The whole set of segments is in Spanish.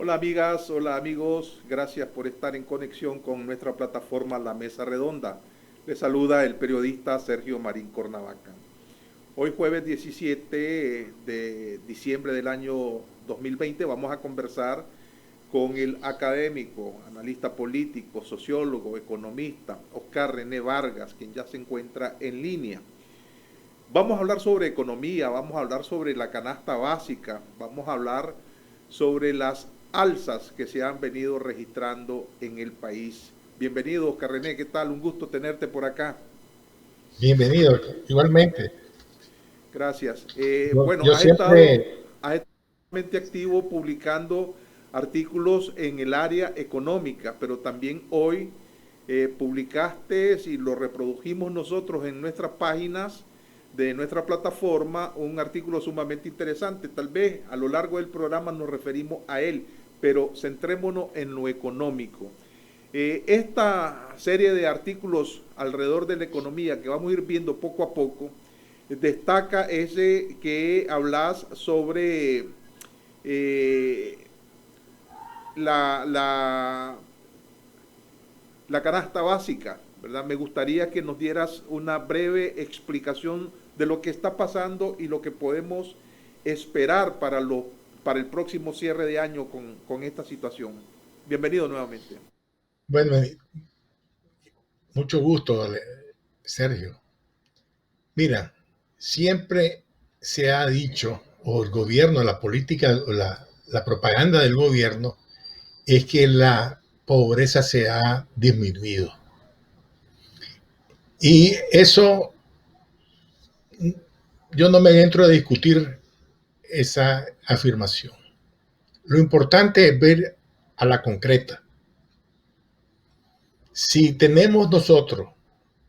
Hola amigas, hola amigos, gracias por estar en conexión con nuestra plataforma La Mesa Redonda. Les saluda el periodista Sergio Marín Cornavaca. Hoy jueves 17 de diciembre del año 2020 vamos a conversar con el académico, analista político, sociólogo, economista, Oscar René Vargas, quien ya se encuentra en línea. Vamos a hablar sobre economía, vamos a hablar sobre la canasta básica, vamos a hablar sobre las alzas que se han venido registrando en el país. Bienvenido, Oscar René, ¿qué tal? Un gusto tenerte por acá. Bienvenido, igualmente. Gracias. Bueno, Yo siempre, has estado realmente activo publicando artículos en el área económica, pero también hoy publicaste y lo reprodujimos nosotros en nuestras páginas de nuestra plataforma, un artículo sumamente interesante. Tal vez a lo largo del programa nos referimos a él, pero centrémonos en lo económico. Esta serie de artículos alrededor de la economía que vamos a ir viendo poco a poco, destaca ese que hablas sobre eh, la, la, la canasta básica, ¿verdad? Me gustaría que nos dieras una breve explicación de lo que está pasando y lo que podemos esperar para el próximo cierre de año con esta situación. Bienvenido nuevamente. bueno, mucho gusto, Sergio. Mira, siempre se ha dicho, o el gobierno, la política, o la propaganda del gobierno, es que la pobreza se ha disminuido. Y eso, yo no me entro a discutir esa afirmación. Lo importante es ver a la concreta. Si tenemos nosotros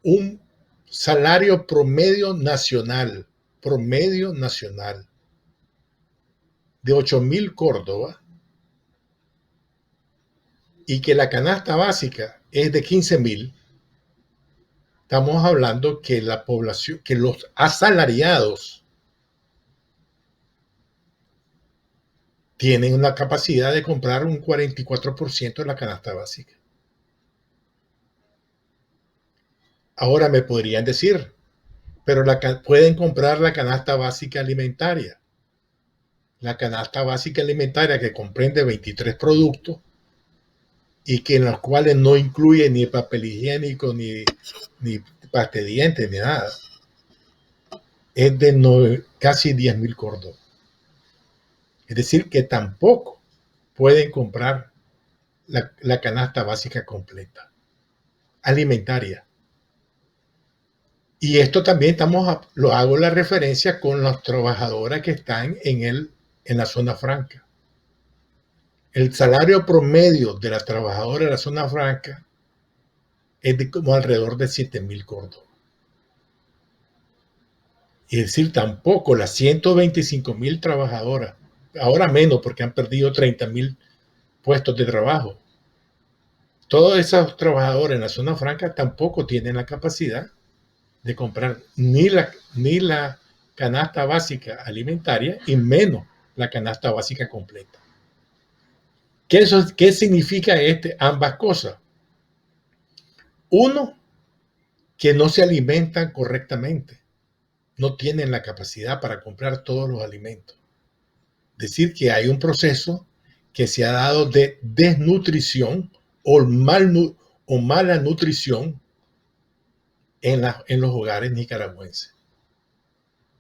un salario promedio nacional de 8.000 Córdoba y que la canasta básica es de 15.000, estamos hablando que la población, que los asalariados tienen una capacidad de comprar un 44% de la canasta básica. Ahora me podrían decir, pero pueden comprar la canasta básica alimentaria. La canasta básica alimentaria que comprende 23 productos y que en los cuales no incluye ni papel higiénico, ni pasta de dientes, ni nada, es de casi 10.000 Córdoba. Es decir, que tampoco pueden comprar la canasta básica completa, alimentaria. Y esto también lo hago la referencia con las trabajadoras que están en la zona franca. El salario promedio de la trabajadora de la zona franca es de como alrededor de 7.000 Córdoba. Es decir, tampoco las 125.000 trabajadoras, ahora menos porque han perdido 30.000 puestos de trabajo. Todos esos trabajadores en la zona franca tampoco tienen la capacidad de comprar ni la canasta básica alimentaria y menos la canasta básica completa. ¿Qué significa ambas cosas? Uno, que no se alimentan correctamente, no tienen la capacidad para comprar todos los alimentos. Decir que hay un proceso que se ha dado de desnutrición o mala nutrición en los hogares nicaragüenses,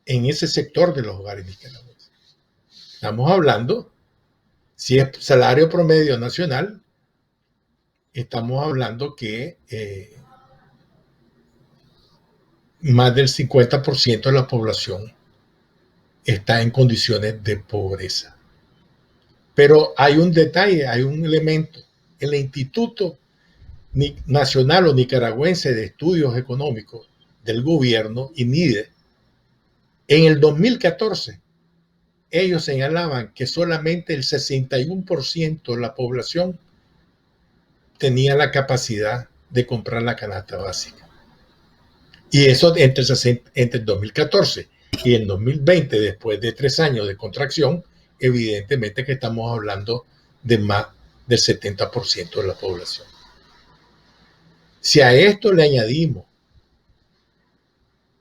en ese sector de los hogares nicaragüenses. Estamos hablando, si es salario promedio nacional, estamos hablando que más del 50% de la población está en condiciones de pobreza. Pero hay un detalle, hay un elemento. El Instituto Nacional o Nicaragüense de Estudios Económicos del gobierno, INIDE, en el 2014, ellos señalaban que solamente el 61% de la población tenía la capacidad de comprar la canasta básica. Y eso entre el 2014 y el 2020, después de 3 años de contracción, evidentemente que estamos hablando de más del 70% de la población. Si a esto le añadimos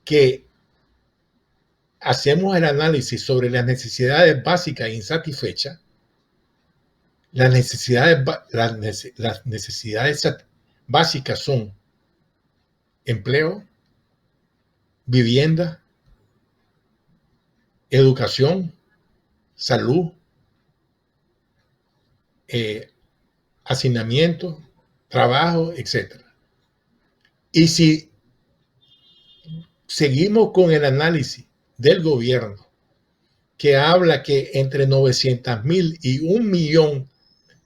que hacemos el análisis sobre las necesidades básicas insatisfechas, las necesidades básicas son empleo, vivienda, educación, salud, hacinamiento, trabajo, etc. Y si seguimos con el análisis del gobierno, que habla que entre 900,000 y 1,000,000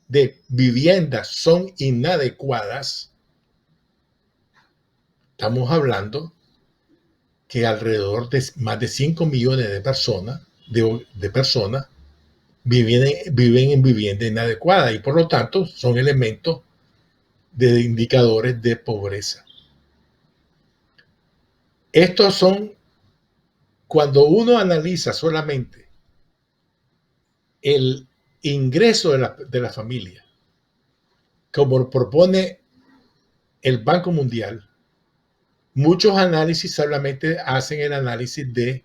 de viviendas son inadecuadas, estamos hablando que alrededor de más de 5 millones de personas, viven en vivienda inadecuada y por lo tanto son elementos de indicadores de pobreza. Estos son, cuando uno analiza solamente el ingreso de la familia, como propone el Banco Mundial, muchos análisis solamente hacen el análisis de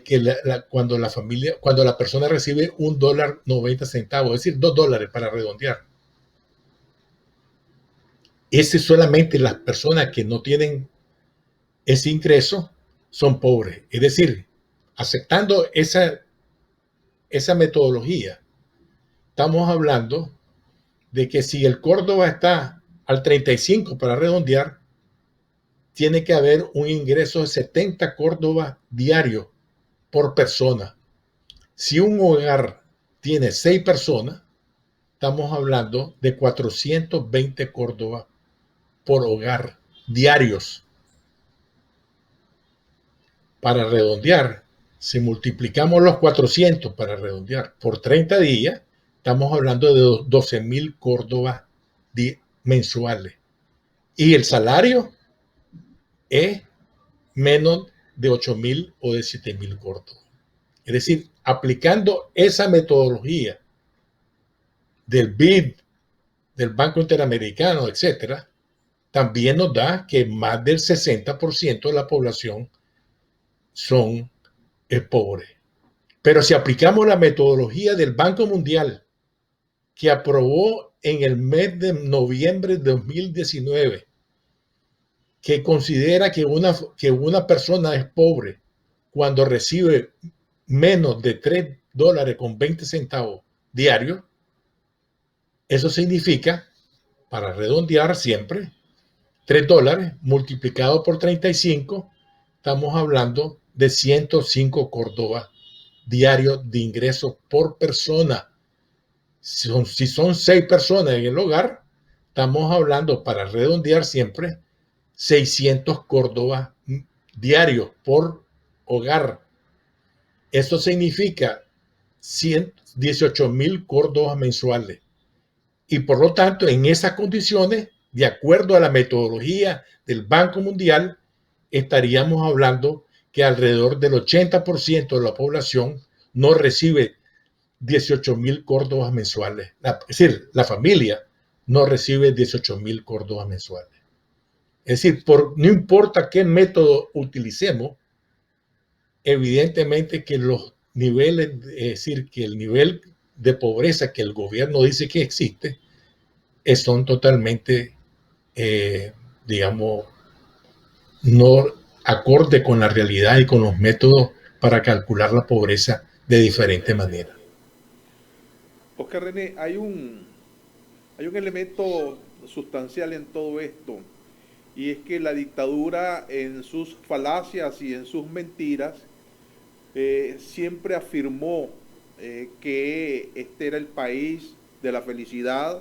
que cuando la persona recibe $1.90, es decir, $2 para redondear. Ese solamente las personas que no tienen ese ingreso son pobres. Es decir, aceptando esa metodología, estamos hablando de que si el Córdoba está al 35 para redondear, tiene que haber un ingreso de 70 Córdobas diarios por persona. Si un hogar tiene 6 personas, estamos hablando de 420 Córdobas por hogar diarios. Para redondear, si multiplicamos los 400 para redondear por 30 días, estamos hablando de 12,000 Córdobas mensuales. Y el salario es menos de 8,000 o de 7,000 Córdobas. Es decir, aplicando esa metodología del BID, del Banco Interamericano, etcétera, también nos da que más del 60% de la población son pobres. Pero si aplicamos la metodología del Banco Mundial, que aprobó en el mes de noviembre de 2019, que considera que una persona es pobre cuando recibe menos de $3.20 diarios, eso significa, para redondear siempre, $3 multiplicado por 35, estamos hablando de 105 Córdobas diarios de ingreso por persona. Si son 6 personas en el hogar, estamos hablando, para redondear siempre, 600 Córdobas diarios por hogar. Eso significa 18,000 Córdobas mensuales. Y por lo tanto, en esas condiciones, de acuerdo a la metodología del Banco Mundial, estaríamos hablando que alrededor del 80% de la población no recibe 18,000 Córdobas mensuales. Es decir, la familia no recibe 18,000 Córdobas mensuales. Es decir, no importa qué método utilicemos, evidentemente que los niveles, es decir, que el nivel de pobreza que el gobierno dice que existe, son totalmente, digamos, no acorde con la realidad y con los métodos para calcular la pobreza de diferente manera. Oscar René, hay un elemento sustancial en todo esto, y es que la dictadura, en sus falacias y en sus mentiras, siempre afirmó que este era el país de la felicidad,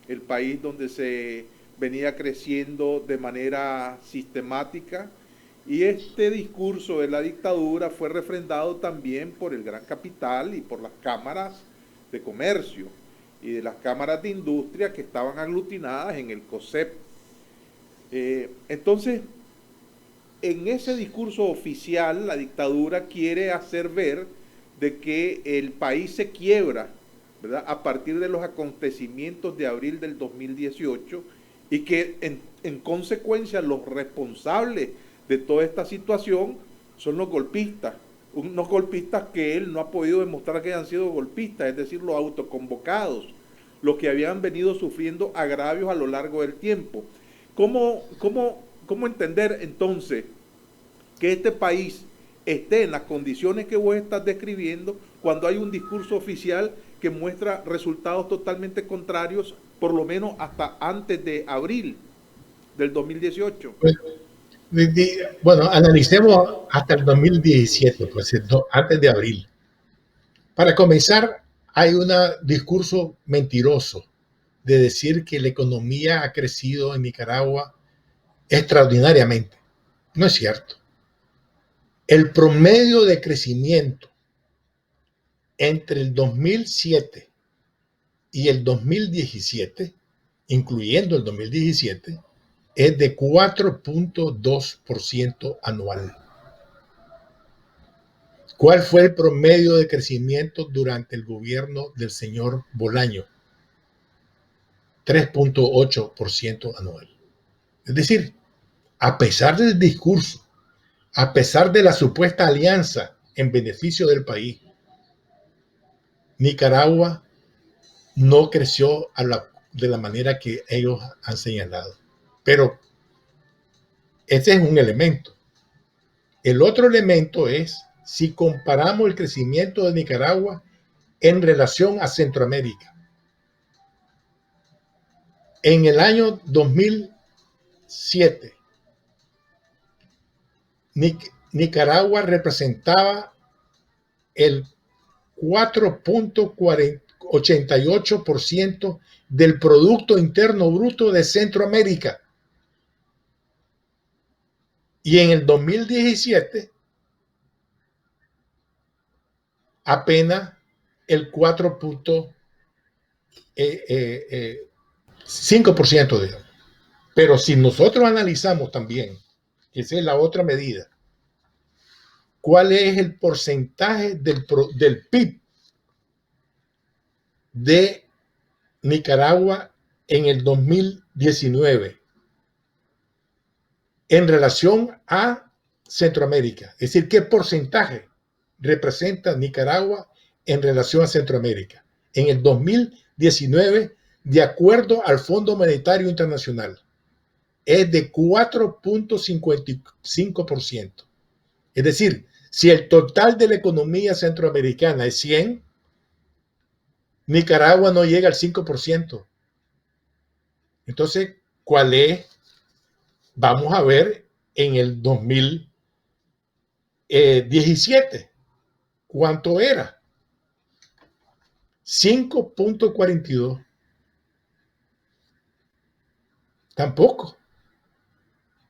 el país donde se venía creciendo de manera sistemática, y este discurso de la dictadura fue refrendado también por el gran capital y por las cámaras de comercio y de las cámaras de industria que estaban aglutinadas en el COSEP. Entonces, en ese discurso oficial, la dictadura quiere hacer ver de que el país se quiebra ¿verdad? A partir de los acontecimientos de abril del 2018 y que en consecuencia los responsables de toda esta situación son los golpistas, unos golpistas que él no ha podido demostrar que hayan sido golpistas, es decir, los autoconvocados, los que habían venido sufriendo agravios a lo largo del tiempo. ¿Cómo entender entonces que este país esté en las condiciones que vos estás describiendo cuando hay un discurso oficial que muestra resultados totalmente contrarios, por lo menos hasta antes de abril del 2018? Bueno, analicemos hasta el 2017, pues antes de abril. Para comenzar, hay un discurso mentiroso de decir que la economía ha crecido en Nicaragua extraordinariamente. No es cierto. El promedio de crecimiento entre el 2007 y el 2017, incluyendo el 2017, es de 4.2% anual. ¿Cuál fue el promedio de crecimiento durante el gobierno del señor Bolaño? 3.8% anual. Es decir, a pesar del discurso, a pesar de la supuesta alianza en beneficio del país, Nicaragua no creció de la manera que ellos han señalado. Pero ese es un elemento. El otro elemento es si comparamos el crecimiento de Nicaragua en relación a Centroamérica. En el año 2007, Nicaragua representaba el 4.88% del Producto Interno Bruto de Centroamérica. Y en el 2017, apenas el 4.5%, digamos. Pero si nosotros analizamos también, que esa es la otra medida, cuál es el porcentaje del PIB de Nicaragua en el 2019 en relación a Centroamérica. Es decir, ¿qué porcentaje representa Nicaragua en relación a Centroamérica? En el 2019, de acuerdo al Fondo Monetario Internacional, es de 4.55%. Es decir, si el total de la economía centroamericana es 100, Nicaragua no llega al 5%. Entonces, ¿cuál es? Vamos a ver en el 2017 cuánto era. 5.42. Tampoco.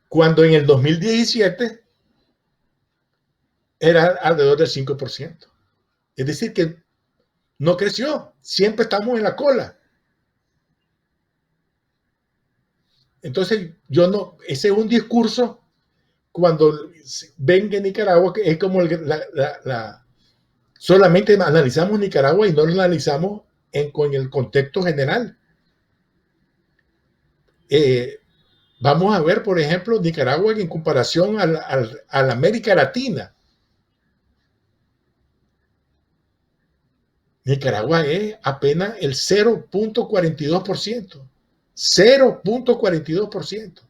Cuando en el 2017 era alrededor del 5%. Es decir, que no creció. Siempre estamos en la cola. Entonces, ese es un discurso cuando venga Nicaragua, que es como solamente analizamos Nicaragua y no lo analizamos con el contexto general. Vamos a ver, por ejemplo, Nicaragua en comparación a la América Latina. Nicaragua es apenas el 0.42%. 0.42%.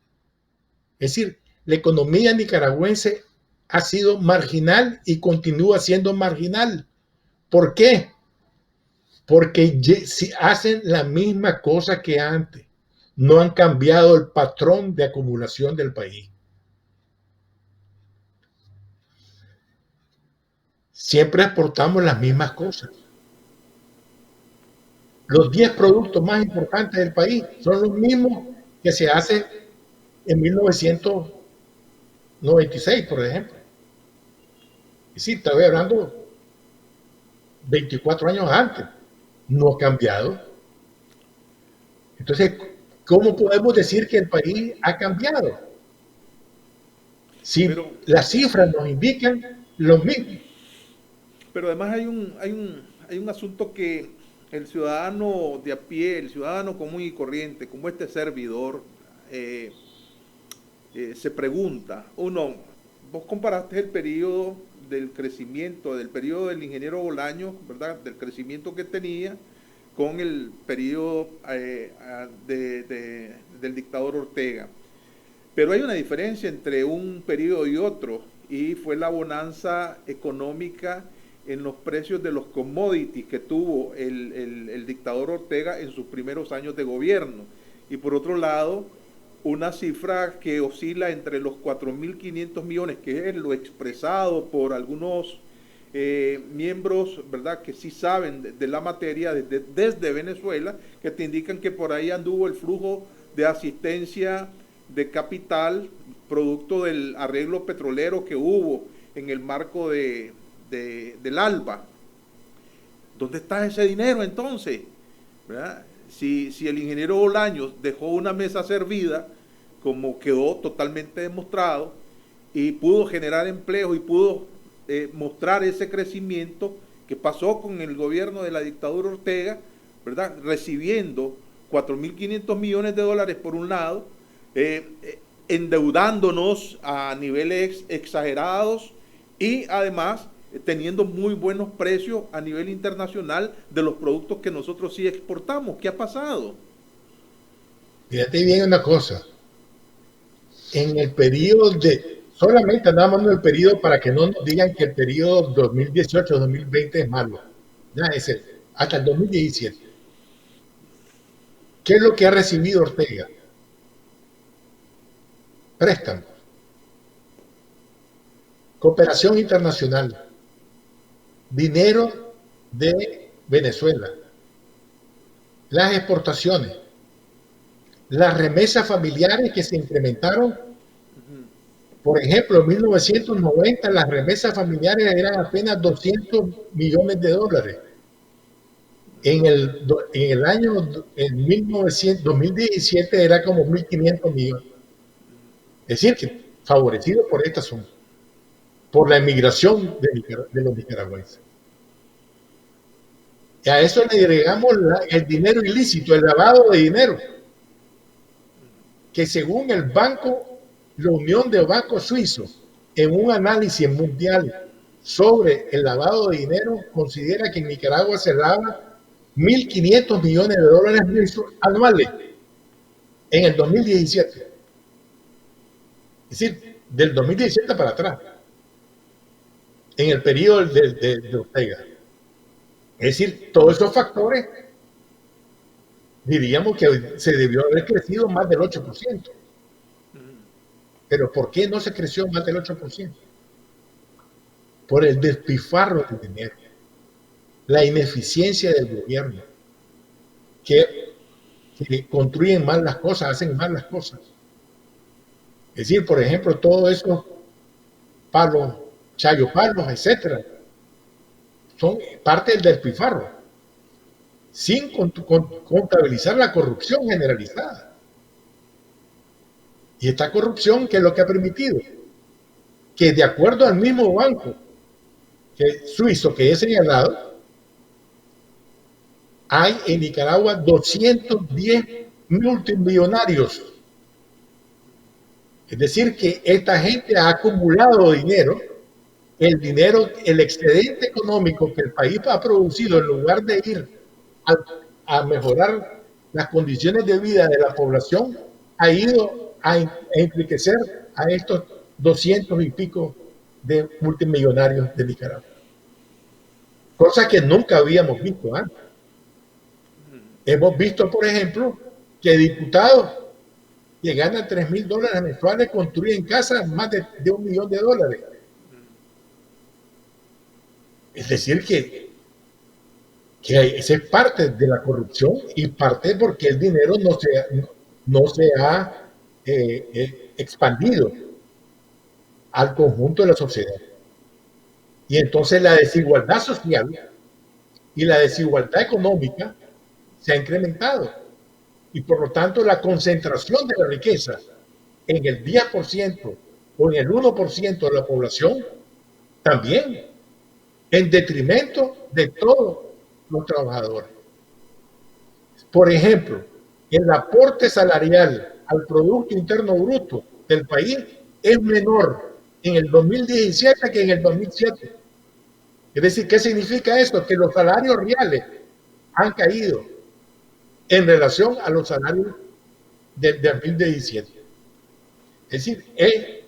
Es decir, la economía nicaragüense ha sido marginal y continúa siendo marginal. ¿Por qué? Porque si hacen la misma cosa que antes. No han cambiado el patrón de acumulación del país. Siempre exportamos las mismas cosas. Los 10 productos más importantes del país son los mismos que se hacen en 1996, por ejemplo. Y sí, estaba hablando 24 años antes. No ha cambiado. Entonces, ¿cómo podemos decir que el país ha cambiado? Si las cifras nos indican lo mismo. Pero además hay un asunto que el ciudadano de a pie, el ciudadano común y corriente, como este servidor, se pregunta, uno, vos comparaste el periodo del crecimiento, del periodo del ingeniero Bolaños, ¿verdad? Del crecimiento que tenía con el periodo del dictador Ortega. Pero hay una diferencia entre un periodo y otro, y fue la bonanza económica en los precios de los commodities que tuvo el dictador Ortega en sus primeros años de gobierno. Y por otro lado, una cifra que oscila entre los 4.500 millones, que es lo expresado por algunos miembros, ¿verdad?, que sí saben de la materia desde Venezuela, que te indican que por ahí anduvo el flujo de asistencia de capital producto del arreglo petrolero que hubo en el marco del ALBA. ¿Dónde está ese dinero entonces? ¿Verdad? Si el ingeniero Bolaños dejó una mesa servida, como quedó totalmente demostrado, y pudo generar empleo y pudo mostrar ese crecimiento que pasó con el gobierno de la dictadura Ortega, ¿verdad?, recibiendo 4.500 millones de dólares por un lado, endeudándonos a niveles exagerados y además teniendo muy buenos precios a nivel internacional de los productos que nosotros sí exportamos. ¿Qué ha pasado? Fíjate bien una cosa. En el periodo solamente andamos en el periodo para que no nos digan que el periodo 2018-2020 es malo. Ya ese, hasta el 2017. ¿Qué es lo que ha recibido Ortega? Préstamos, cooperación internacional, dinero de Venezuela, las exportaciones, las remesas familiares que se incrementaron. Por ejemplo, en 1990 las remesas familiares eran apenas 200 millones de dólares. En el año 2017 era como 1.500 millones. Es decir, que favorecido por esta zona, por la emigración de los nicaragüenses. Y a eso le agregamos el dinero ilícito, el lavado de dinero, que según el banco, la Unión de Bancos Suizos, en un análisis mundial sobre el lavado de dinero, considera que en Nicaragua se lava 1.500 millones de dólares anuales en el 2017. Es decir, del 2017 para atrás, en el periodo de Ortega. Es decir, todos esos factores, diríamos que se debió haber crecido más del 8%. Pero ¿por qué no se creció más del 8%? Por el despilfarro de dinero, la ineficiencia del gobierno, que construyen mal las cosas, hacen mal las cosas. Es decir, por ejemplo, todo eso, palos, chayo palos, etcétera, son parte del despilfarro, sin contabilizar la corrupción generalizada. Y esta corrupción, ¿qué es lo que ha permitido? Que de acuerdo al mismo banco suizo que he señalado, hay en Nicaragua 210 multimillonarios. Es decir, que esta gente ha acumulado dinero, el excedente económico que el país ha producido, en lugar de ir a mejorar las condiciones de vida de la población, ha ido a enriquecer a estos 200 y pico de multimillonarios de Nicaragua. Cosa que nunca habíamos visto antes. Hemos visto, por ejemplo, que diputados que ganan $3,000 mensuales construyen casas más de $1 millón. Es decir, que esa es parte de la corrupción y parte porque el dinero no se ha expandido al conjunto de la sociedad. Y entonces la desigualdad social y la desigualdad económica se ha incrementado. Y por lo tanto la concentración de la riqueza en el 10% o en el 1% de la población también, en detrimento de todos los trabajadores. por ejemplo, el aporte salarial al Producto Interno Bruto del país es menor en el 2017 que en el 2007. Es decir, ¿qué significa esto? Que los salarios reales han caído en relación a los salarios del 2017. Es decir,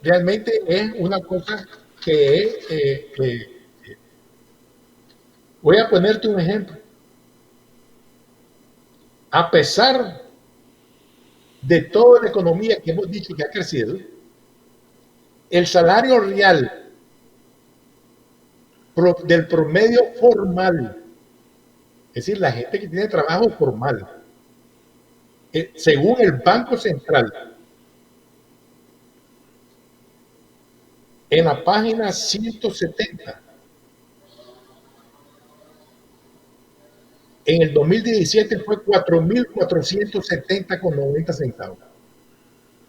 realmente es una cosa que voy a ponerte un ejemplo. A pesar de toda la economía que hemos dicho que ha crecido, el salario real del promedio formal, es decir, la gente que tiene trabajo formal, según el Banco Central, en la página 170, en el 2017 fue 4.470,90 centavos.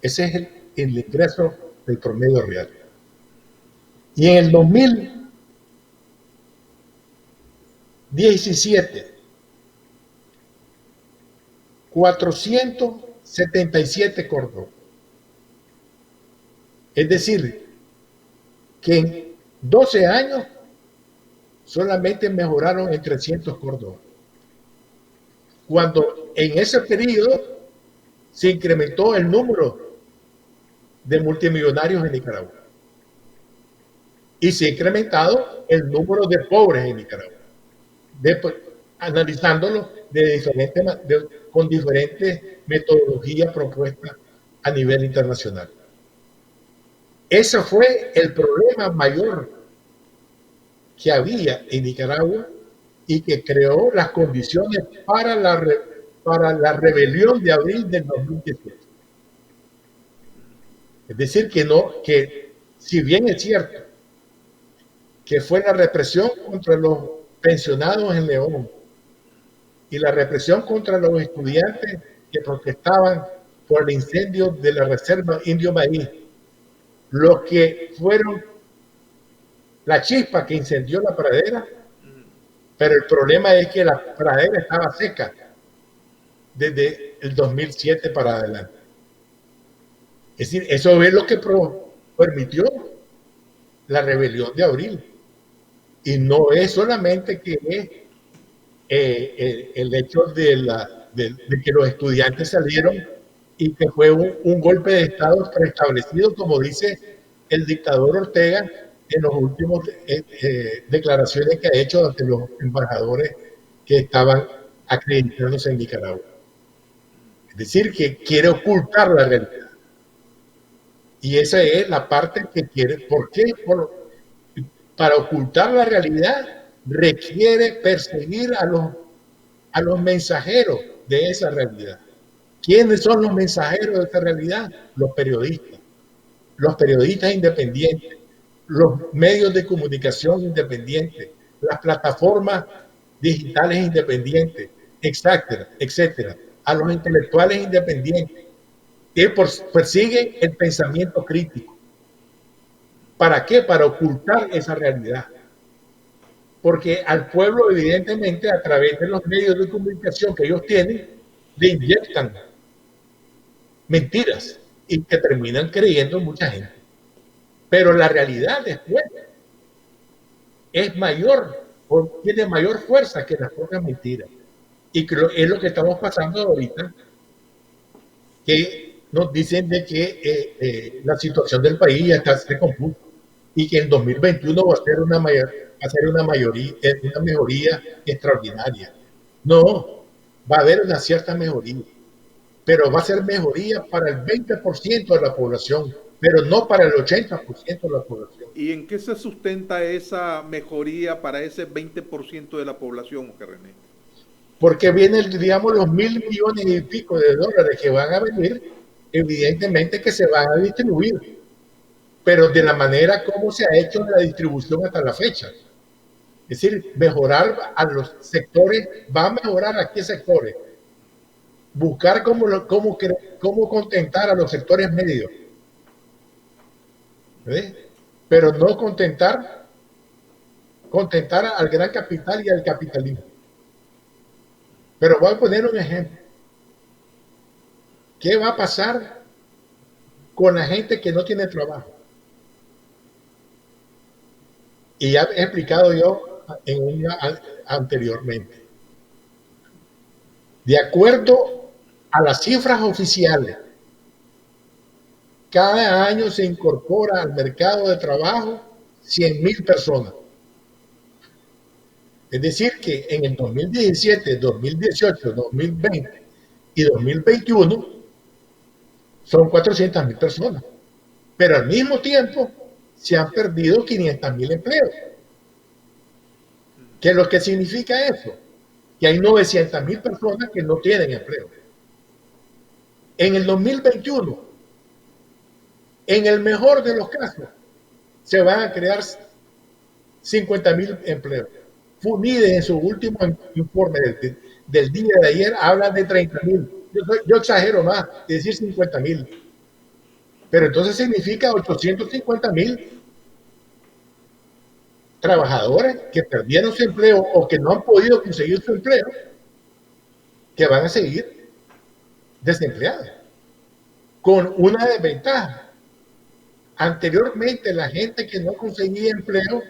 Ese es el ingreso del promedio real. Y en el 2017, 477 córdobas. Es decir, que en 12 años solamente mejoraron en 300 córdobas. Cuando en ese periodo se incrementó el número de multimillonarios en Nicaragua y se ha incrementado el número de pobres en Nicaragua, analizándolo con diferentes metodologías propuestas a nivel internacional. Ese fue el problema mayor que había en Nicaragua y que creó las condiciones para la rebelión de abril del 2018. Es decir, que si bien es cierto que fue la represión contra los pensionados en León y la represión contra los estudiantes que protestaban por el incendio de la reserva Indio Maíz, los que fueron la chispa que incendió la pradera, pero el problema es que la pradera estaba seca desde el 2007 para adelante. Es decir, eso es lo que permitió la rebelión de abril. Y no es solamente que el hecho de que los estudiantes salieron y que fue un golpe de Estado preestablecido, como dice el dictador Ortega en las últimas declaraciones que ha hecho ante los embajadores que estaban acreditándose en Nicaragua. Es decir, que quiere ocultar la realidad. Y esa es la parte que quiere. ¿Por qué? Para ocultar la realidad requiere perseguir a los mensajeros de esa realidad. ¿Quiénes son los mensajeros de esa realidad? Los periodistas independientes, los medios de comunicación independientes, las plataformas digitales independientes, etcétera, etcétera. A los intelectuales independientes que persiguen el pensamiento crítico. ¿Para qué? Para ocultar esa realidad. Porque al pueblo, evidentemente, a través de los medios de comunicación que ellos tienen, le inyectan mentiras y que terminan creyendo mucha gente. Pero la realidad después es mayor, o tiene mayor fuerza que las propias mentiras. Y es lo que estamos pasando ahorita, que nos dicen de que la situación del país ya se compuso y que en 2021 va a ser una mejoría extraordinaria. No, va a haber una cierta mejoría, pero va a ser mejoría para el 20% de la población, pero no para el 80% de la población. ¿Y en qué se sustenta esa mejoría para ese 20% de la población, Oscar René? Porque vienen, digamos, los 1.000 millones y pico de dólares que van a venir, evidentemente que se van a distribuir, pero de la manera como se ha hecho la distribución hasta la fecha. Es decir, mejorar a los sectores, va a mejorar a qué sectores. Buscar cómo contentar a los sectores medios. ¿Ves? Pero no contentar al gran capital y al capitalismo. Pero voy a poner un ejemplo. ¿Qué va a pasar con la gente que no tiene trabajo? Y ya he explicado yo anteriormente. De acuerdo a las cifras oficiales, cada año se incorpora al mercado de trabajo 100.000 personas. Es decir, que en el 2017, 2018, 2020 y 2021 son 400.000 personas. Pero al mismo tiempo se han perdido 500.000 empleos. ¿Qué es lo que significa eso? Que hay 900.000 personas que no tienen empleo. En el 2021, en el mejor de los casos, se van a crear 50.000 empleos. FUNIDE en su último informe del día de ayer habla de 30.000. Yo exagero más, de decir 50.000. Pero entonces significa 850.000 trabajadores que perdieron su empleo o que no han podido conseguir su empleo, que van a seguir desempleados. Con una desventaja. Anteriormente la gente que no conseguía empleo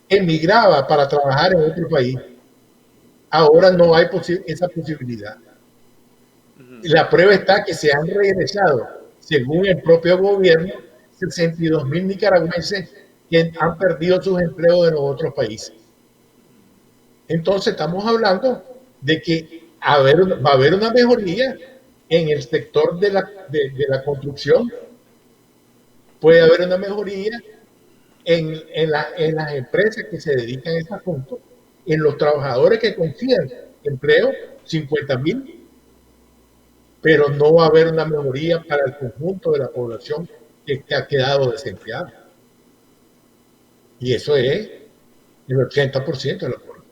emigraba para trabajar en otro país. Ahora no hay esa posibilidad. La prueba está que se han regresado, según el propio gobierno, 62.000 nicaragüenses que han perdido sus empleos en los otros países. Entonces estamos hablando de que va a haber una mejoría en el sector de la construcción, puede haber una mejoría en las empresas que se dedican a ese asunto, en los trabajadores que consigan empleo, 50.000, pero no va a haber una mejoría para el conjunto de la población que ha quedado desempleada. Y eso es el 80% de la población.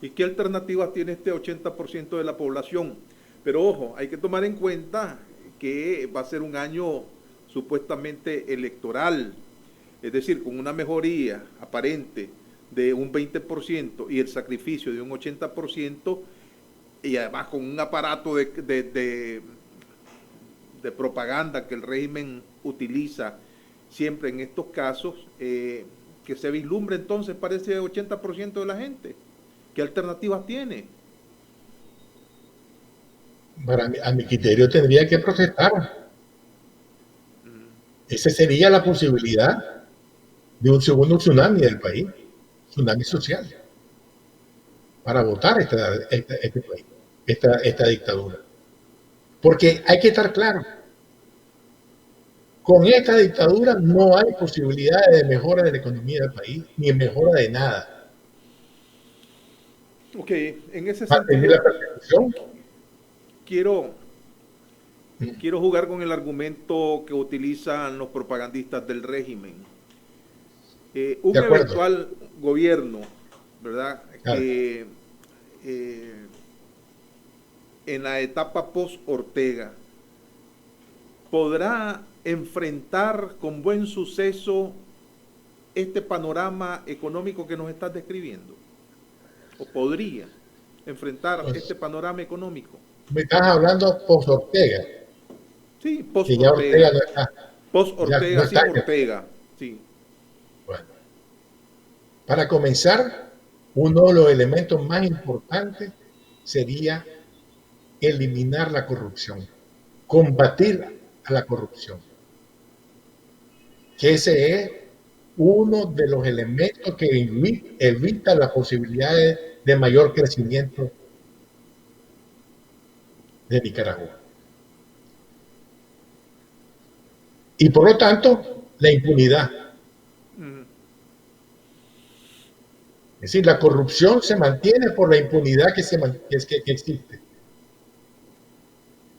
¿Y qué alternativas tiene este 80% de la población? Pero ojo, hay que tomar en cuenta que va a ser un año supuestamente electoral, es decir, con una mejoría aparente de un 20% y el sacrificio de un 80%, y además con un aparato de propaganda que el régimen utiliza siempre en estos casos, que se vislumbra entonces para ese 80% de la gente. ¿Qué alternativas tiene? A mi criterio tendría que protestar. Esa sería la posibilidad de un segundo tsunami del país, tsunami social, para votar este país, esta dictadura. Porque hay que estar claro, con esta dictadura no hay posibilidades de mejora de la economía del país, ni mejora de nada. Ok, en ese Va a tener sentido, la persecución. quiero jugar con el argumento que utilizan los propagandistas del régimen. Un eventual gobierno, ¿verdad? Claro. Que en la etapa post-Ortega podrá enfrentar con buen suceso este panorama económico que nos estás describiendo, o podría enfrentar este panorama económico. Me estás hablando post-Ortega. Sí, post-Ortega. No post-Ortega, no sin Ortega. Sí. Bueno, para comenzar, uno de los elementos más importantes sería eliminar la corrupción, combatir a la corrupción. Que ese es uno de los elementos que evita las posibilidades de mayor crecimiento de Nicaragua. Y por lo tanto, la impunidad. Es decir, la corrupción se mantiene por la impunidad que existe.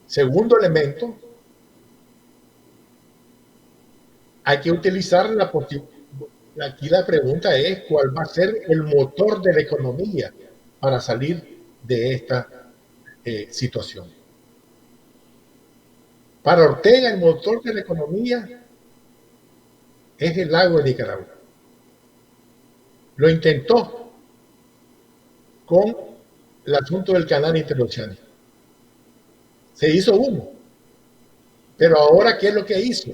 Segundo elemento, hay que utilizar aquí la pregunta es cuál va a ser el motor de la economía para salir de esta situación. Para Ortega, el motor de la economía es el lago de Nicaragua. Lo intentó con el asunto del canal interoceánico. Se hizo uno. Pero ahora, ¿qué es lo que hizo?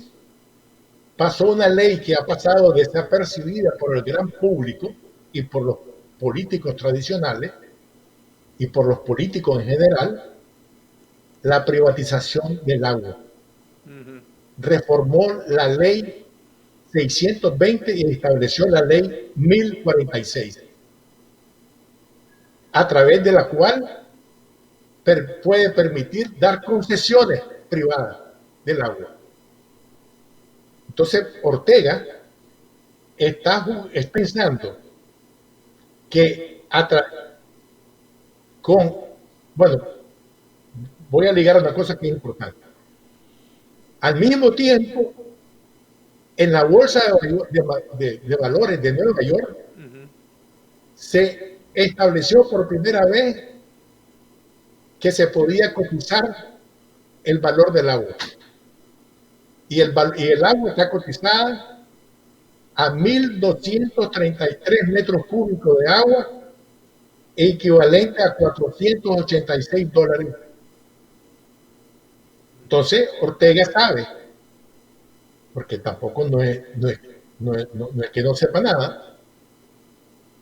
Pasó una ley que ha pasado desapercibida por el gran público y por los políticos tradicionales y por los políticos en general, la privatización del agua. Reformó la ley 620 y estableció la ley 1046, a través de la cual puede permitir dar concesiones privadas del agua. Entonces, Ortega está pensando que bueno, voy a ligar una cosa que es importante. Al mismo tiempo, en la bolsa de valores de Nueva York, se estableció por primera vez que se podía cotizar el valor del agua. Y el agua está cotizada a 1.233 metros cúbicos de agua, equivalente a $486. Entonces, Ortega sabe, porque tampoco no es que no sepa nada,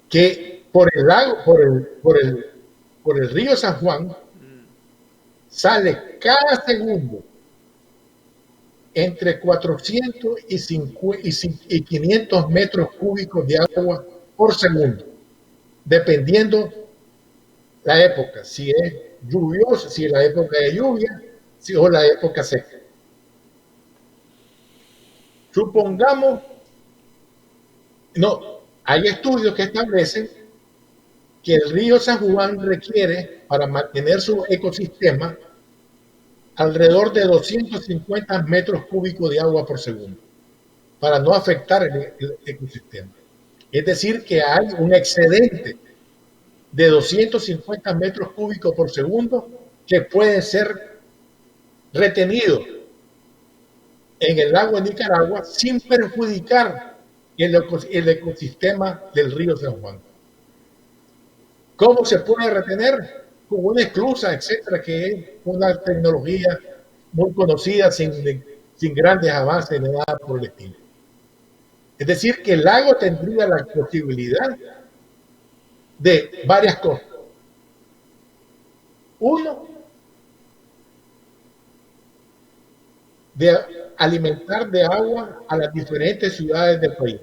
que por el lago, por el río San Juan, sale cada segundo entre 400 y 500 metros cúbicos de agua por segundo, dependiendo la época, si es lluviosa, si es la época de lluvia, o la época seca. Supongamos, hay estudios que establecen que el río San Juan requiere, para mantener su ecosistema, alrededor de 250 metros cúbicos de agua por segundo, para no afectar el ecosistema. Es decir, que hay un excedente de 250 metros cúbicos por segundo que puede ser retenido en el lago de Nicaragua sin perjudicar el ecosistema del río San Juan. ¿Cómo se puede retener? Con una esclusa, etcétera, que es una tecnología muy conocida sin grandes avances ni nada por el estilo. Es decir, que el lago tendría la posibilidad de varias cosas. Uno, de alimentar de agua a las diferentes ciudades del país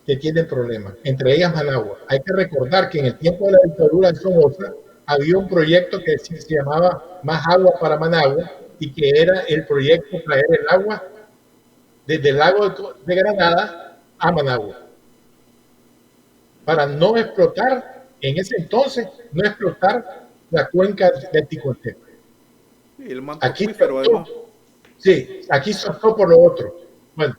que tienen problemas, entre ellas Managua. Hay que recordar que en el tiempo de la dictadura de Somoza había un proyecto que se llamaba Más Agua para Managua, y que era el proyecto de traer el agua desde el lago de Granada a Managua, para no explotar, en ese entonces, no explotar la cuenca de Ticontep. Aquí pero además. Sí, aquí saltó por lo otro. Bueno,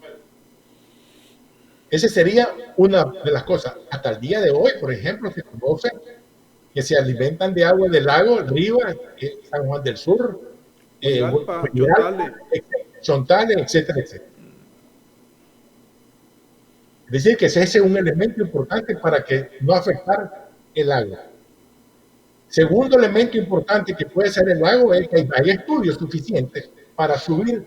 esa sería una de las cosas. Hasta el día de hoy, por ejemplo, se conoce que se alimentan de agua del lago Riva, San Juan del Sur, Chontales, etcétera, etcétera. Es decir, que ese es un elemento importante para que no afectar el agua. Segundo elemento importante que puede ser el lago es que hay estudios suficientes para subir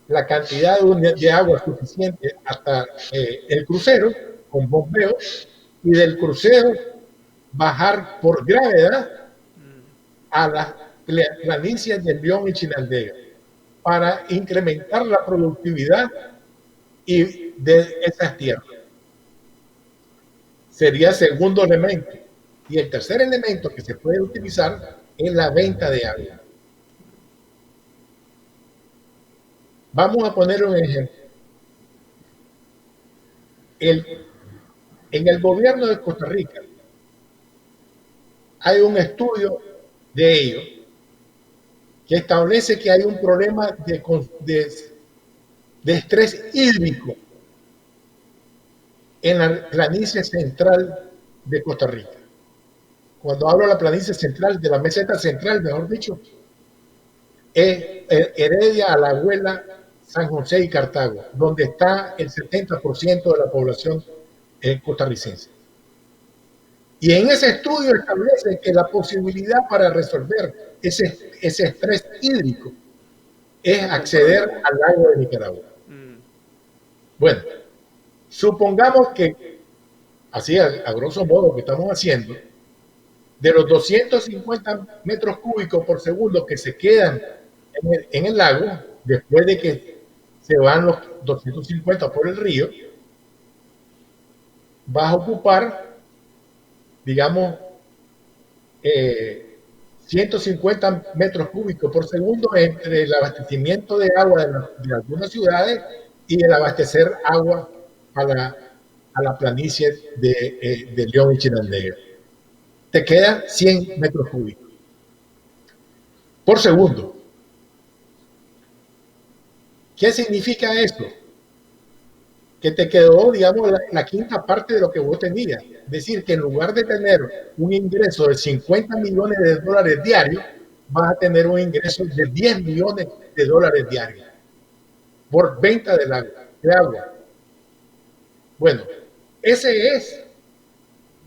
la cantidad de agua suficiente hasta el crucero con bombeo, y del crucero bajar por gravedad a las planicies de León y Chinandega para incrementar la productividad y de esas tierras. Sería el segundo elemento. Y el tercer elemento que se puede utilizar es la venta de agua. Vamos a poner un ejemplo. En el gobierno de Costa Rica hay un estudio de ellos que establece que hay un problema de estrés hídrico en la planicie central de Costa Rica. Cuando hablo de la planicie central, de la meseta central, mejor dicho, es Heredia, Alajuela, San José y Cartago, donde está el 70% de la población costarricense. Y en ese estudio establece que la posibilidad para resolver ese estrés hídrico es acceder al lago de Nicaragua. Bueno, supongamos que, así a grosso modo que estamos haciendo, de los 250 metros cúbicos por segundo que se quedan en el lago, después de que se van los 250 por el río, vas a ocupar, digamos, 150 metros cúbicos por segundo entre el abastecimiento de agua de algunas ciudades y el abastecer agua a la planicie de León y Chinandega. Te quedan 100 metros cúbicos por segundo. ¿Qué significa esto? Que te quedó, digamos, la quinta parte de lo que vos tenías. Es decir, que en lugar de tener un ingreso de 50 millones de dólares diarios, vas a tener un ingreso de 10 millones de dólares diarios por venta de agua. Bueno, ese es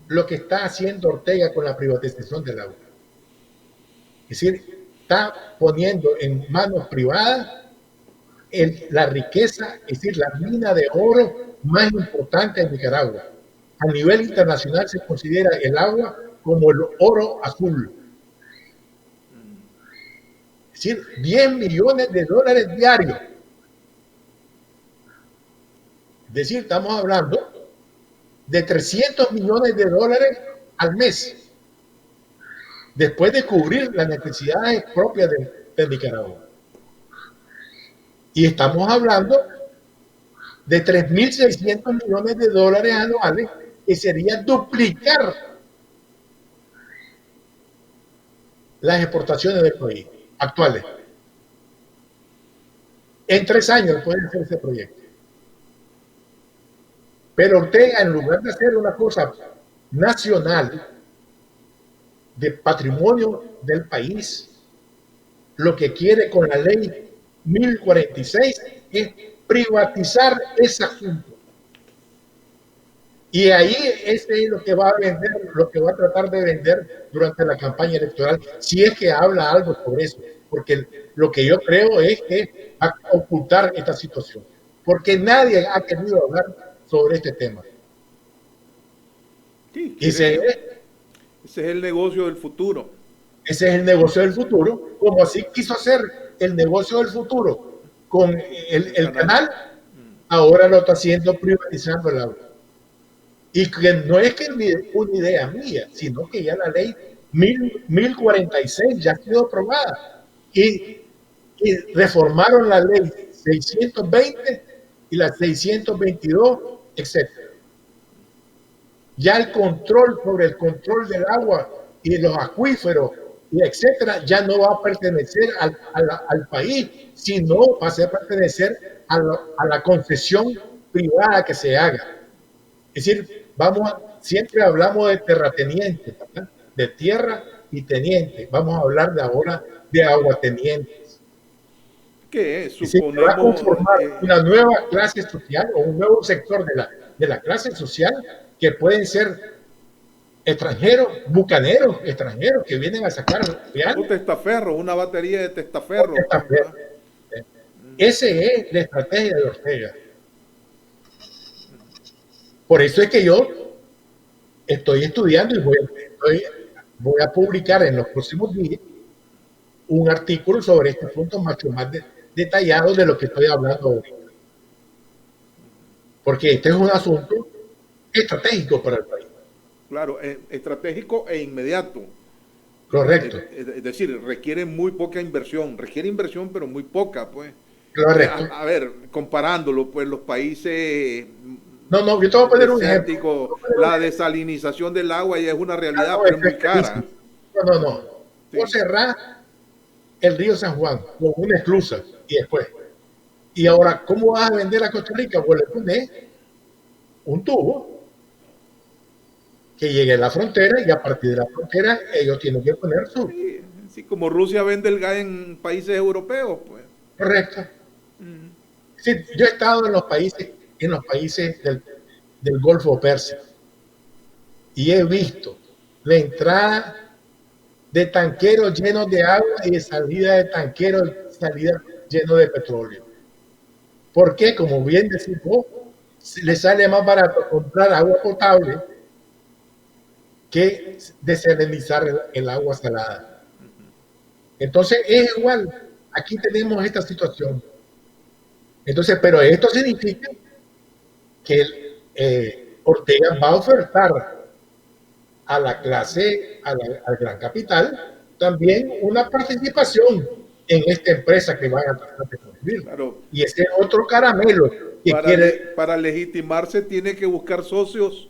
lo que está haciendo Ortega con la privatización del agua. Es decir, está poniendo en manos privadas la riqueza, es decir, la mina de oro más importante en Nicaragua. A nivel internacional se considera el agua como el oro azul. Es decir, 10 millones de dólares diarios. Es decir, estamos hablando de 300 millones de dólares al mes, después de cubrir las necesidades propias de Nicaragua. Y estamos hablando de 3.600 millones de dólares anuales, que sería duplicar las exportaciones del país actuales. En 3 años pueden hacer ese proyecto. Pero Ortega, en lugar de hacer una cosa nacional de patrimonio del país, lo que quiere con la ley 1046 es privatizar ese asunto. Y ahí ese es lo que va a vender, lo que va a tratar de vender durante la campaña electoral, si es que habla algo sobre eso. Porque lo que yo creo es que va a ocultar esta situación. Porque nadie ha querido hablar sobre este tema. Sí, ese es el negocio del futuro. Ese es el negocio del futuro, como así quiso hacer el negocio del futuro con el canal, ahora lo está haciendo privatizando el agua. Y que no es que es una idea mía, sino que ya la ley 1046 ya ha sido aprobada. Y reformaron la ley 620 y la 622, etc. Ya el control sobre el control del agua y de los acuíferos, y etcétera, ya no va a pertenecer al país, sino va a pertenecer a la concesión privada que se haga. Es decir, siempre hablamos de terratenientes, ¿verdad? De tierra y teniente. Vamos a hablar de ahora de aguatenientes. ¿Qué es? Suponemos, va a conformar una nueva clase social o un nuevo sector de la clase social que pueden ser extranjeros, bucaneros extranjeros que vienen a sacar un testaferro, una batería de testaferro. Esa es la estrategia de Ortega. Por eso es que yo estoy estudiando y voy a publicar en los próximos días un artículo sobre este punto mucho más detallado de lo que estoy hablando ahorita. Porque este es un asunto estratégico para el país. Claro, estratégico e inmediato. Correcto. Es decir, requiere muy poca inversión. Requiere inversión, pero muy poca, pues. Correcto. A ver, comparándolo, pues los países... No, yo te voy a poner un ejemplo. La desalinización del agua ya es una realidad, pero es muy cara. No. Sí. Vos cerrás el río San Juan con una esclusa y después. Y ahora, ¿cómo vas a vender a Costa Rica? Pues le pones un tubo que llegue a la frontera y a partir de la frontera ellos tienen que poner su... Sí, como Rusia vende el gas en países europeos, pues. Correcto. Sí, yo he estado en los países del Golfo Pérsico y he visto la entrada de tanqueros llenos de agua y de salida de tanqueros salida llenos de petróleo. ¿Por qué? Como bien decís vos, le sale más barato comprar agua potable que desalinizar el agua salada. Entonces es igual, aquí tenemos esta situación. Entonces, pero esto significa que Ortega va a ofertar a la clase, al gran capital, también una participación en esta empresa que van a tratar de construir. Claro. Y ese es otro caramelo que para legitimarse tiene que buscar socios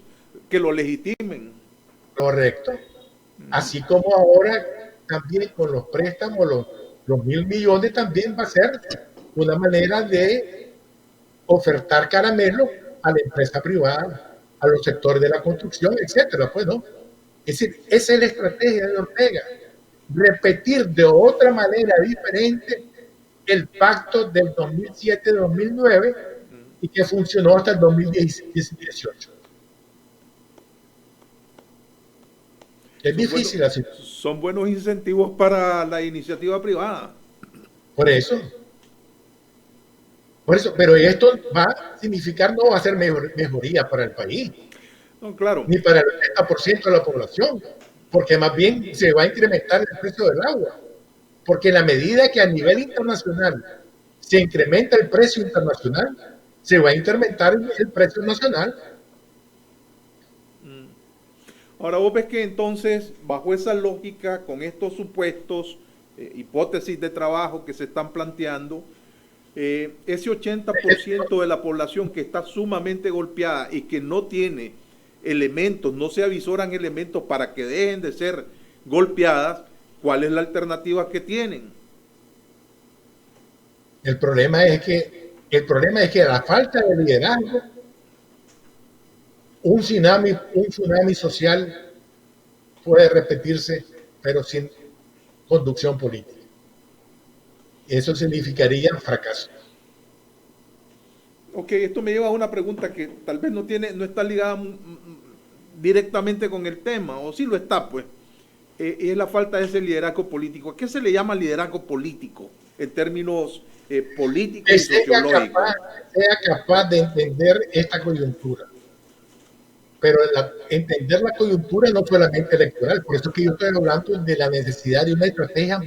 que lo legitimen. Correcto. Así como ahora también con los préstamos, los 1.000 millones también va a ser una manera de ofertar caramelo a la empresa privada, a los sectores de la construcción, etcétera. Pues, ¿no? Es decir, esa es la estrategia de Ortega. Repetir de otra manera diferente el pacto del 2007-2009 y que funcionó hasta el 2018. Es difícil así. Son buenos incentivos para la iniciativa privada. Por eso, pero esto va a significar, no va a ser mejoría para el país, no, claro, ni para el 80% de la población, porque más bien se va a incrementar el precio del agua, porque en la medida que a nivel internacional se incrementa el precio internacional, se va a incrementar el precio nacional. Ahora vos ves que entonces, bajo esa lógica, con estos supuestos, hipótesis de trabajo que se están planteando, ese 80% de la población que está sumamente golpeada y que no tiene elementos, no se avisoran elementos para que dejen de ser golpeadas, ¿cuál es la alternativa que tienen? El problema es que la falta de liderazgo, un tsunami social puede repetirse, pero sin conducción política. Eso significaría fracaso. Ok, esto me lleva a una pregunta que tal vez no está ligada directamente con el tema, o sí lo está, pues. Es la falta de ese liderazgo político. ¿A qué se le llama liderazgo político en términos políticos y sociológicos? Sea capaz de entender esta coyuntura. Pero entender la coyuntura no solamente electoral, por eso que yo estoy hablando de la necesidad de una estrategia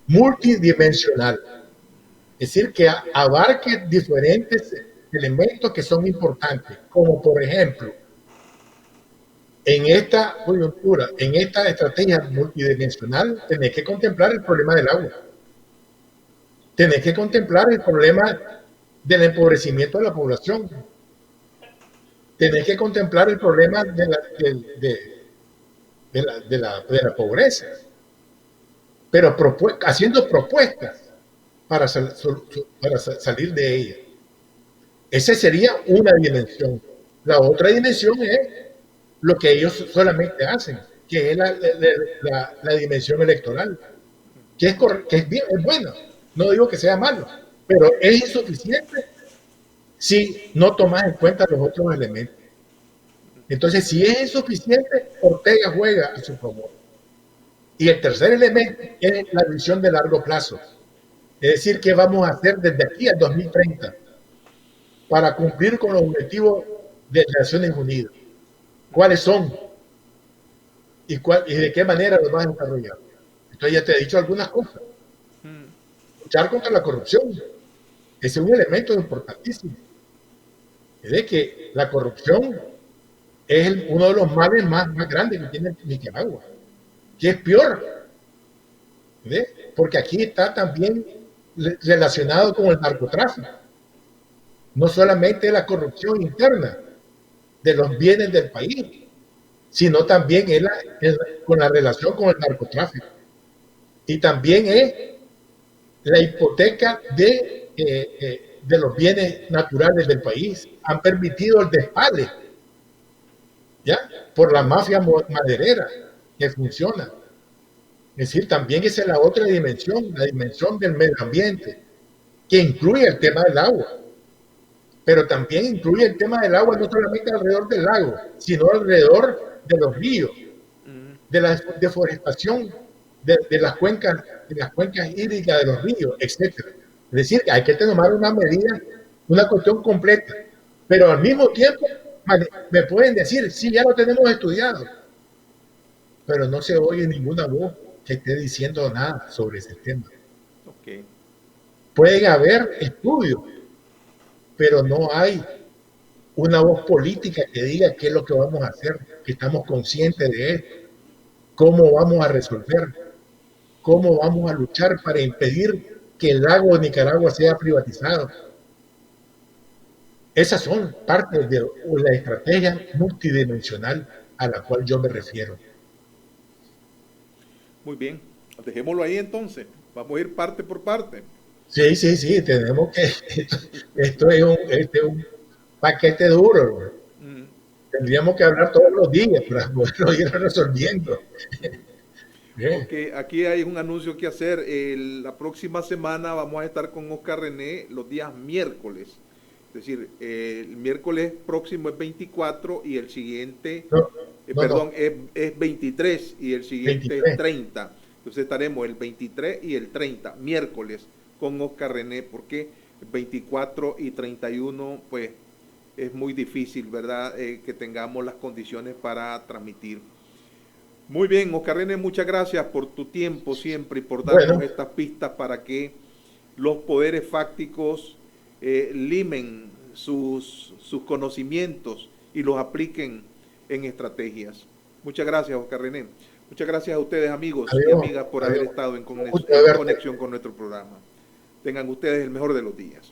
multidimensional. Es decir, que abarque diferentes elementos que son importantes, como por ejemplo, en esta coyuntura, en esta estrategia multidimensional, tenés que contemplar el problema del agua. Tenés que contemplar el problema del empobrecimiento de la población. Tenés que contemplar el problema de la pobreza, pero haciendo propuestas para salir de ella. Esa sería una dimensión. La otra dimensión es lo que ellos solamente hacen, que es la dimensión electoral, que es buena. No digo que sea malo, pero es insuficiente si no tomas en cuenta los otros elementos. Entonces, si es insuficiente, Ortega juega a su favor. Y el tercer elemento es la visión de largo plazo. Es decir, ¿qué vamos a hacer desde aquí al 2030 para cumplir con los objetivos de Naciones Unidas? ¿Cuáles son? ¿Y de qué manera los vas a desarrollar? Entonces ya te he dicho algunas cosas. Luchar contra la corrupción. Ese es un elemento importantísimo. Es de que la corrupción es uno de los males más grandes que tiene Nicaragua. Que es peor. ¿Ves? Porque aquí está también relacionado con el narcotráfico. No solamente la corrupción interna de los bienes del país, sino también con la relación con el narcotráfico. Y también es la hipoteca de los bienes naturales del país. Han permitido el despale, ¿ya? Por la mafia maderera que funciona. Es decir, también esa es la otra dimensión, la dimensión del medio ambiente, que incluye el tema del agua. Pero también incluye el tema del agua no solamente alrededor del lago, sino alrededor de los ríos, de la deforestación de las cuencas hídricas de los ríos, etcétera. Es decir, que hay que tomar una medida, una cuestión completa, pero al mismo tiempo me pueden decir, sí, ya lo tenemos estudiado, pero no se oye ninguna voz que esté diciendo nada sobre ese tema. Okay. Pueden haber estudios, pero no hay una voz política que diga qué es lo que vamos a hacer, que estamos conscientes de esto, cómo vamos a resolver, cómo vamos a luchar para impedir que el lago de Nicaragua sea privatizado. Esas son partes de la estrategia multidimensional a la cual yo me refiero. Muy bien, dejémoslo ahí entonces. Vamos a ir parte por parte. Sí, tenemos que... Esto es un paquete duro. Tendríamos que hablar todos los días para poderlo ir resolviendo. Okay, aquí hay un anuncio que hacer. La próxima semana vamos a estar con Oscar René los días miércoles. Es decir, el miércoles próximo es 24 y el siguiente, es 23 y el siguiente 23. Es 30. Entonces estaremos el 23 y el 30, miércoles, con Oscar René, porque 24 y 31, pues, es muy difícil, ¿verdad?, que tengamos las condiciones para transmitir. Muy bien, Oscar René, muchas gracias por tu tiempo siempre y por darnos estas pistas para que los poderes fácticos limen sus conocimientos y los apliquen en estrategias. Muchas gracias, Oscar René. Muchas gracias a ustedes, amigos y amigas, por haber estado en conexión con nuestro programa. Tengan ustedes el mejor de los días.